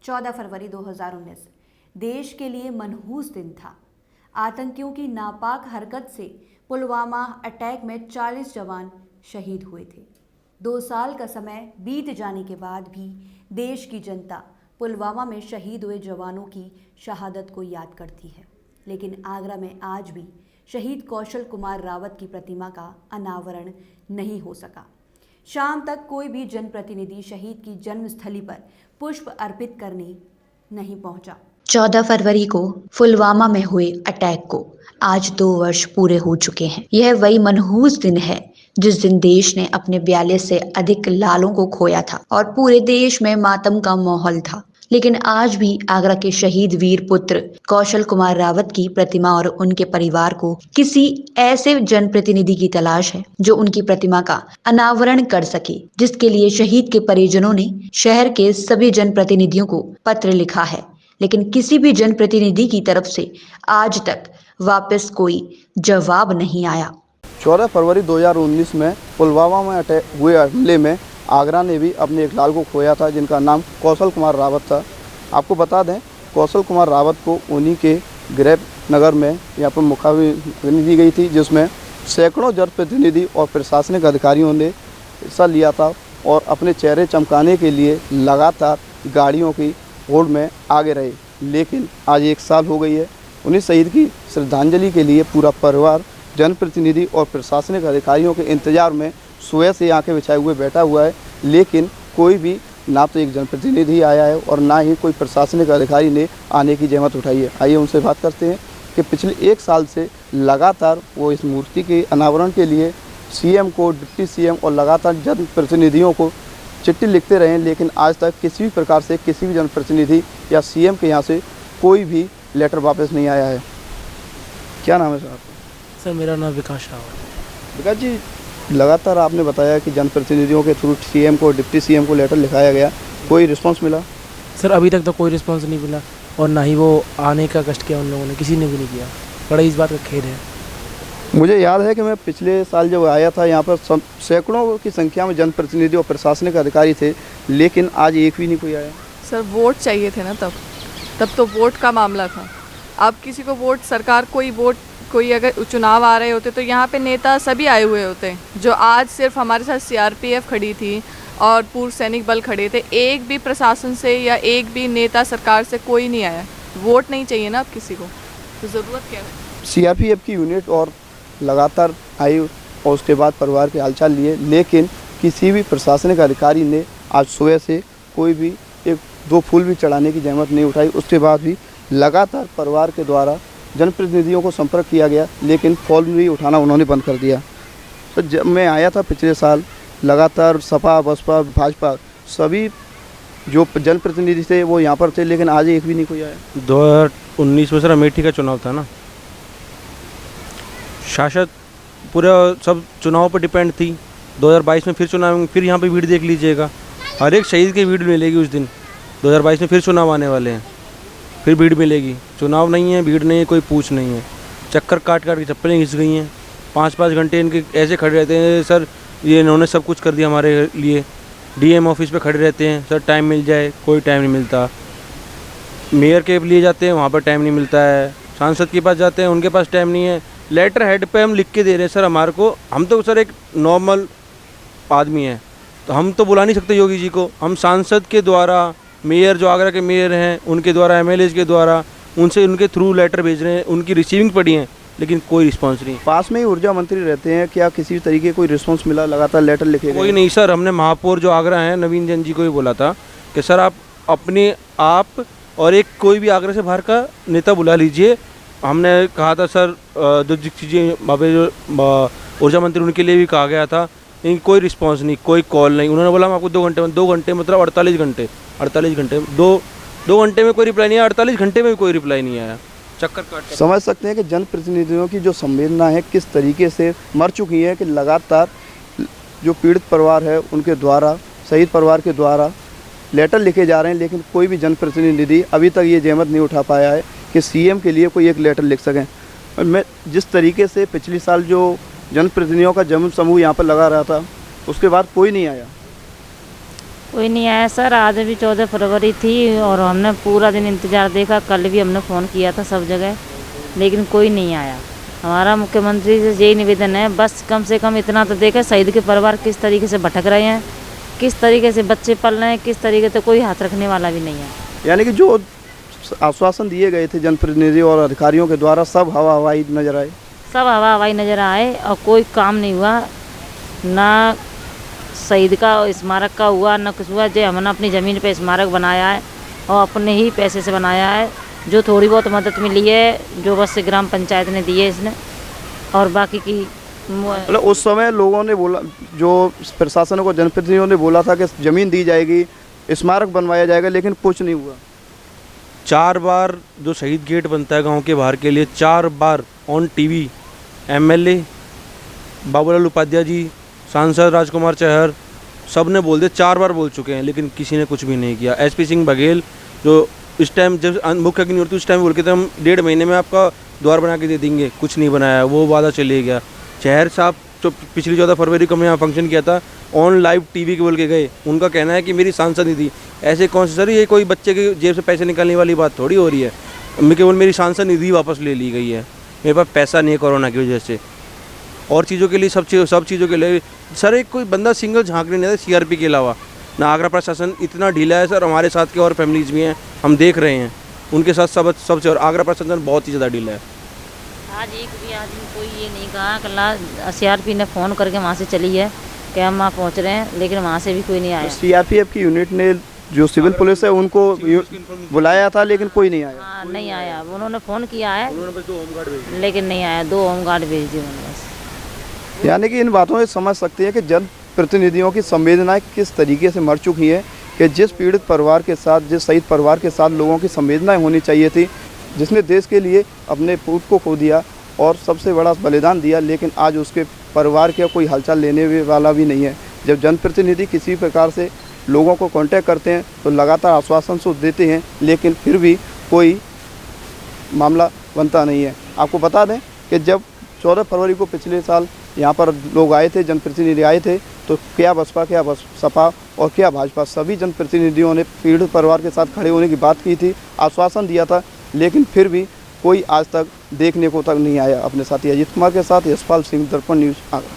14 फरवरी 2019 देश के लिए मनहूस दिन था। आतंकियों की नापाक हरकत से पुलवामा अटैक में 40 जवान शहीद हुए थे। 2 साल का समय बीत जाने के बाद भी देश की जनता पुलवामा में शहीद हुए जवानों की शहादत को याद करती है, लेकिन आगरा में आज भी शहीद कौशल कुमार रावत की प्रतिमा का अनावरण नहीं हो सका। शाम तक कोई भी जनप्रतिनिधि शहीद की जन्मस्थली पर पुष्प अर्पित करने नहीं पहुंचा। 14 फरवरी को पुलवामा में हुए अटैक को आज 2 वर्ष पूरे हो चुके हैं। यह वही मनहूस दिन है जिस दिन देश ने अपने 42 से अधिक लालों को खोया था और पूरे देश में मातम का माहौल था। लेकिन आज भी आगरा के शहीद वीर पुत्र कौशल कुमार रावत की प्रतिमा और उनके परिवार को किसी ऐसे जनप्रतिनिधि की तलाश है जो उनकी प्रतिमा का अनावरण कर सके, जिसके लिए शहीद के परिजनों ने शहर के सभी जनप्रतिनिधियों को पत्र लिखा है, लेकिन किसी भी जनप्रतिनिधि की तरफ से आज तक वापस कोई जवाब नहीं आया। 14 फरवरी 2019 में पुलवामा में हुए हमले में आगरा ने भी अपने एक लाल को खोया था, जिनका नाम कौशल कुमार रावत था। आपको बता दें, कौशल कुमार रावत को उन्हीं के गृह नगर में यहाँ पर मुखाग्नि दी गई थी, जिसमें सैकड़ों जनप्रतिनिधि और प्रशासनिक अधिकारियों ने हिस्सा लिया था और अपने चेहरे चमकाने के लिए लगातार गाड़ियों की होड़ में आगे रहे। लेकिन आज 1 साल हो गई है। उन्हीं शहीद की श्रद्धांजलि के लिए पूरा परिवार जनप्रतिनिधि और प्रशासनिक अधिकारियों के इंतजार में सुबह से आंखें बिछाए हुए बैठा हुआ है, लेकिन कोई भी ना तो एक जनप्रतिनिधि आया है और ना ही कोई प्रशासनिक अधिकारी ने आने की जहमत उठाई है। आइए उनसे बात करते हैं कि पिछले 1 साल से लगातार वो इस मूर्ति के अनावरण के लिए सीएम को, डिप्टी सीएम और लगातार जनप्रतिनिधियों को चिट्ठी लिखते रहे, लेकिन आज तक किसी भी प्रकार से किसी भी जनप्रतिनिधि या सीएम के यहाँ से कोई भी लेटर वापस नहीं आया है। क्या नाम है सर आपका? सर मेरा नाम विकास रावत। विकास जी, लगातार आपने बताया कि जनप्रतिनिधियों के थ्रू सीएम को, डिप्टी सीएम को लेटर लिखाया गया, कोई रिस्पांस मिला? सर अभी तक तो कोई रिस्पांस नहीं मिला और ना ही वो आने का कष्ट किया उन लोगों ने, किसी ने भी नहीं किया। बड़ा इस बात का खेद है। मुझे याद है कि मैं पिछले साल जब आया था यहाँ पर सैकड़ों की संख्या में जनप्रतिनिधि और प्रशासनिक अधिकारी थे, लेकिन आज एक भी नहीं कोई आया। सर वोट चाहिए थे ना, तब तो वोट का मामला था। अब किसी को वोट, सरकार कोई अगर चुनाव आ रहे होते तो यहाँ पे नेता सभी आए हुए होते, जो आज सिर्फ हमारे साथ सीआरपीएफ खड़ी थी और पूर्व सैनिक बल खड़े थे। एक भी प्रशासन से या एक भी नेता सरकार से कोई नहीं आया। वोट नहीं चाहिए ना अब किसी को, तो ज़रूरत क्या है? सीआरपीएफ की यूनिट और लगातार आई और उसके बाद परिवार के हालचाल लिए, लेकिन किसी भी प्रशासनिक अधिकारी ने आज सुबह से कोई भी 1-2 फूल भी चढ़ाने की जहमत नहीं उठाई। उसके बाद भी लगातार परिवार के द्वारा जनप्रतिनिधियों को संपर्क किया गया, लेकिन फ़ोन भी उठाना उन्होंने बंद कर दिया। तो जब मैं आया था पिछले साल, लगातार सपा, बसपा, भाजपा सभी जो जनप्रतिनिधि थे वो यहाँ पर थे, लेकिन आज एक भी नहीं कोई आया। 2019 में सर अमेठी का चुनाव था ना, शासक पूरा सब चुनाव पर डिपेंड थी। 2022 में फिर चुनाव, फिर यहाँ पे भीड़ देख लीजिएगा, हर एक शहीद की भीड़ मिलेगी उस दिन। 2022 में फिर चुनाव आने वाले हैं, फिर भीड़ मिलेगी। चुनाव नहीं है, भीड़ नहीं है, कोई पूछ नहीं है। चक्कर काट के चप्पलें घिस गई हैं। 5-5 घंटे इनके ऐसे खड़े रहते हैं, सर ये इन्होंने सब कुछ कर दिया हमारे लिए। डीएम ऑफिस पे खड़े रहते हैं, सर टाइम मिल जाए, कोई टाइम नहीं मिलता। मेयर के लिए जाते हैं, वहाँ पर टाइम नहीं मिलता है। सांसद के पास जाते हैं, उनके पास टाइम नहीं है। लेटर हेड पे हम लिख के दे रहे हैं सर हमारे को। हम तो सर एक नॉर्मल आदमी हैं, तो हम तो बुला नहीं सकते योगी जी को। हम सांसद के द्वारा, मेयर जो आगरा के मेयर हैं उनके द्वारा, एमएलए के द्वारा, उनसे उनके थ्रू लेटर भेज रहे हैं, उनकी रिसीविंग पड़ी है, लेकिन कोई रिस्पांस नहीं। पास में ही ऊर्जा मंत्री रहते हैं, क्या किसी भी तरीके कोई रिस्पांस मिला? लगातार लेटर लिखे कोई नहीं सर। हमने महापौर जो आगरा हैं नवीन जैन जी को भी बोला था कि सर आप अपने आप और एक कोई भी आगरा से बाहर का नेता बुला लीजिए। हमने कहा था सर दीक्षित जी बाबे जो ऊर्जा मंत्री, उनके लिए भी कहा गया था, लेकिन कोई रिस्पांस नहीं, कोई कॉल नहीं। उन्होंने बोला हम आपको 2 घंटे में, 2 घंटे मतलब 48 घंटे 2 घंटे में कोई रिप्लाई नहीं आया। 48 घंटे में भी कोई रिप्लाई नहीं आया। चक्कर काट समझ सकते हैं कि जनप्रतिनिधियों की जो संवेदना है किस तरीके से मर चुकी है, कि लगातार जो पीड़ित परिवार है उनके द्वारा, शहीद परिवार के द्वारा लेटर लिखे जा रहे हैं, लेकिन कोई भी जनप्रतिनिधि अभी तक ये जहमत नहीं उठा पाया है कि सीएम के लिए कोई एक लेटर लिख सकें। और मैं जिस तरीके से पिछले साल जो जनप्रतिनिधियों का जन समूह यहाँ पर लगा रहा था, उसके बाद कोई नहीं आया। कोई नहीं आया सर। आज भी 14 फरवरी थी और हमने पूरा दिन इंतज़ार देखा। कल भी हमने फ़ोन किया था सब जगह, लेकिन कोई नहीं आया। हमारा मुख्यमंत्री से यही निवेदन है, बस कम से कम इतना तो देखें शहीद के परिवार किस तरीके से भटक रहे हैं, किस तरीके से बच्चे पल रहे हैं, किस तरीके से कोई हाथ रखने वाला भी नहीं है। यानी कि जो आश्वासन दिए गए थे जनप्रतिनिधि और अधिकारियों के द्वारा सब हवा हवाई नजर आए। सब हवा हवाई नज़र आए और कोई काम नहीं हुआ, ना शहीद का स्मारक का हुआ, ना कुछ हुआ। जो हमने अपनी ज़मीन पे स्मारक बनाया है और अपने ही पैसे से बनाया है। जो थोड़ी बहुत मदद मिली है जो बस ग्राम पंचायत ने दी है इसने, और बाकी की मतलब उस समय लोगों ने बोला, जो प्रशासन को जनप्रतिनिधियों ने बोला था कि ज़मीन दी जाएगी, स्मारक बनवाया जाएगा, लेकिन कुछ नहीं हुआ। 4 बार जो शहीद गेट बनता है गांव के बाहर के लिए, 4 बार on TV MLA Babulal Upadhyay ji, सांसद राजकुमार चहर सब ने बोल दिया, 4 बार बोल चुके हैं, लेकिन किसी ने कुछ भी नहीं किया। एसपी सिंह बघेल जो इस टाइम जब मुख्य अग्निहोत्री उस टाइम बोल के थे हम 1.5 महीने में आपका द्वार बना के दे देंगे, कुछ नहीं बनाया, वो वादा चले गया। चहर साहब जो पिछली 14 फरवरी को मैं यहाँ फंक्शन किया था, ऑन लाइव टीवी के बोल के गए, उनका कहना है कि मेरी सांसद निधि। ऐसे कौन से सर, ये कोई बच्चे के जेब से पैसे निकालने वाली बात थोड़ी हो रही है। मैं केवल मेरी सांसद निधि वापस ले ली गई है, मेरे पास पैसा नहीं है कोरोना की वजह से, और चीज़ों के लिए सब चीज़ों के लिए सर एक कोई बंदा सिंगल झांकने नहीं आता सीआरपी के अलावा। ना आगरा प्रशासन इतना ढीला है सर, हमारे साथ के और फैमिलीज भी हैं, हम देख रहे हैं उनके साथ सबसे, और आगरा प्रशासन बहुत ही ज़्यादा ढीला है। आज एक भी आदमी कोई ये नहीं कहा। कल सीआरपी ने फ़ोन करके वहाँ से चली है कि हम वहाँ पहुँच रहे हैं, लेकिन वहाँ से भी कोई नहीं आया। सीआरपीएफ की यूनिट ने जो सिविल पुलिस है उनको बुलाया था, लेकिन कोई नहीं आया। हाँ नहीं आया, उन्होंने फ़ोन किया है लेकिन नहीं आया। 2 होमगार्ड भेज दिए उन्होंने बस। यानी कि इन बातों से समझ सकते हैं कि जनप्रतिनिधियों की संवेदनाएं किस तरीके से मर चुकी हैं, कि जिस पीड़ित परिवार के साथ, जिस शहीद परिवार के साथ लोगों की संवेदनाएं होनी चाहिए थी, जिसने देश के लिए अपने पूत को खो दिया और सबसे बड़ा बलिदान दिया, लेकिन आज उसके परिवार का कोई हालचाल लेने वाला भी नहीं है। जब जनप्रतिनिधि किसी प्रकार से लोगों को कांटेक्ट करते हैं तो लगातार आश्वासन तो देते हैं, लेकिन फिर भी कोई मामला बनता नहीं है। आपको बता दें कि जब 14 फरवरी को पिछले साल यहाँ पर लोग आए थे, जनप्रतिनिधि आए थे, तो क्या बसपा, क्या सपा और क्या भाजपा, सभी जनप्रतिनिधियों ने पीड़ित परिवार के साथ खड़े होने की बात की थी, आश्वासन दिया था, लेकिन फिर भी कोई आज तक देखने को तक नहीं आया। अपने साथी अजीत कुमार के साथ यशपाल सिंह, दर्पण न्यूज़, आगरा।